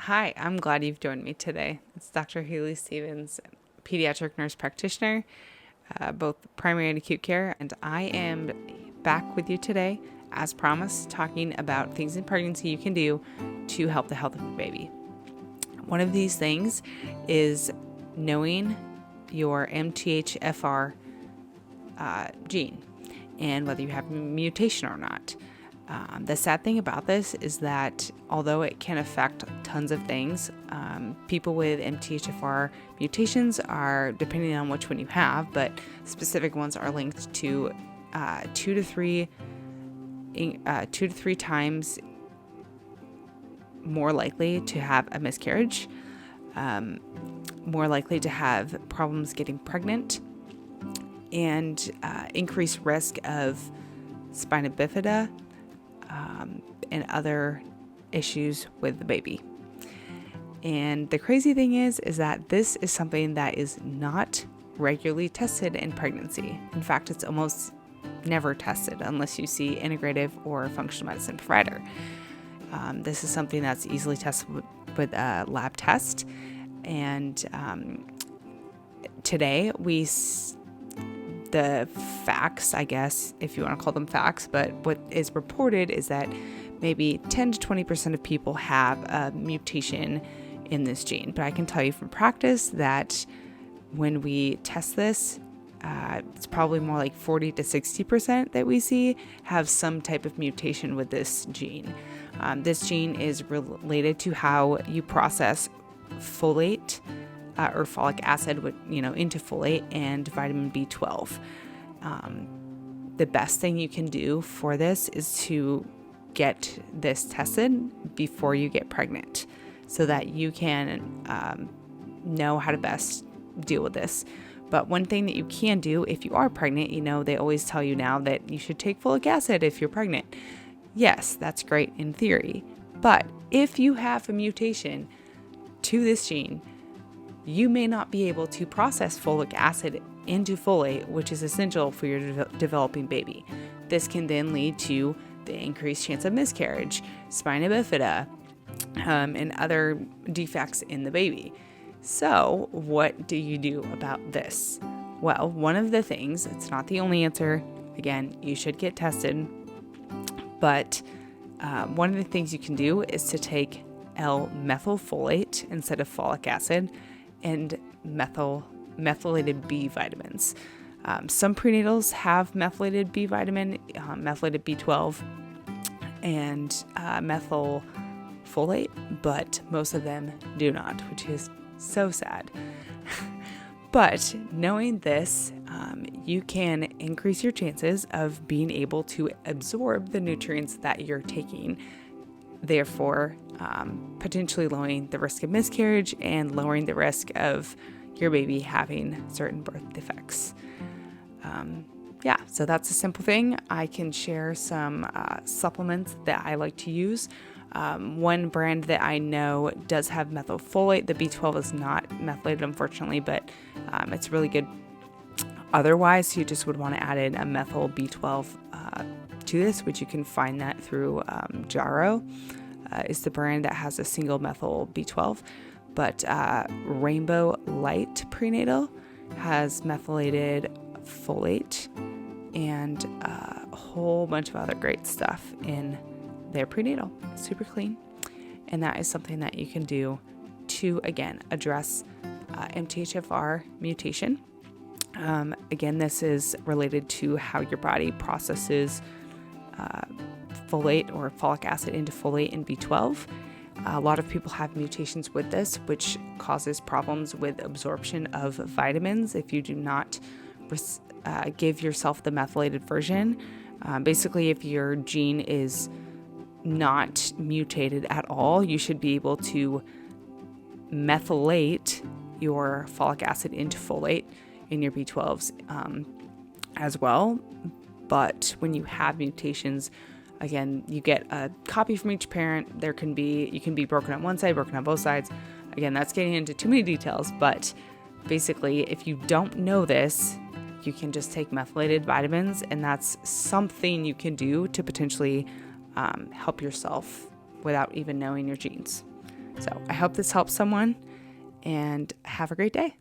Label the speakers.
Speaker 1: Hi, I'm glad you've joined me today. It's Dr. Haley Stevens, pediatric nurse practitioner, both primary and acute care, and I am back with you today, as promised, talking about things in pregnancy you can do to help the health of your baby. One of these things is knowing your MTHFR gene and whether you have a mutation or not. The sad thing about this is that although it can affect tons of things, people with MTHFR mutations are, depending on which one you have, but specific ones are linked to two to three times more likely to have a miscarriage, more likely to have problems getting pregnant, and increased risk of spina bifida, and other issues with the baby. And the crazy thing is that this is something that is not regularly tested in pregnancy. In fact, it's almost never tested unless you see integrative or functional medicine provider. This is something that's easily tested with a lab test. And today the facts, I guess, if you want to call them facts, but what is reported is that maybe 10 to 20% of people have a mutation in this gene. But I can tell you from practice that when we test this, it's probably more like 40 to 60% that we see have some type of mutation with this gene. This gene is related to how you process folate or folic acid, into folate and vitamin B12. The best thing you can do for this is to get this tested before you get pregnant so that you can know how to best deal with this. But one thing that you can do if you are pregnant, they always tell you now that you should take folic acid if you're pregnant. Yes, that's great in theory. But if you have a mutation to this gene, you may not be able to process folic acid into folate, which is essential for your developing baby. This can then lead to the increased chance of miscarriage, spina bifida, and other defects in the baby. So what do you do about this? Well, one of the things, it's not the only answer. Again, you should get tested. But one of the things you can do is to take L-methylfolate instead of folic acid and methylated B vitamins. Some prenatals have methylated B vitamin, methylated B12, and methylfolate, but most of them do not, which is so sad. But knowing this, you can increase your chances of being able to absorb the nutrients that you're taking, therefore potentially lowering the risk of miscarriage and lowering the risk of your baby having certain birth defects. So that's a simple thing. I can share some supplements that I like to use. One brand that I know does have methylfolate. The B12 is not methylated, unfortunately, but it's really good. Otherwise, you just would want to add in a methyl B12 to this, which you can find that through Jarrow. Is the brand that has a single methyl B12. But Rainbow Light Prenatal has methylated folate and a whole bunch of other great stuff in their prenatal. Super clean. And that is something that you can do to, again, address MTHFR mutation. Again, this is related to how your body processes folate or folic acid into folate and B12. A lot of people have mutations with this, which causes problems with absorption of vitamins if you do not give yourself the methylated version. Basically, if your gene is not mutated at all, you should be able to methylate your folic acid into folate in your B12s as well. But when you have mutations, again, you get a copy from each parent. You can be broken on one side, broken on both sides. Again, that's getting into too many details, but basically, if you don't know this, you can just take methylated vitamins, and that's something you can do to potentially help yourself without even knowing your genes. So I hope this helps someone, and have a great day.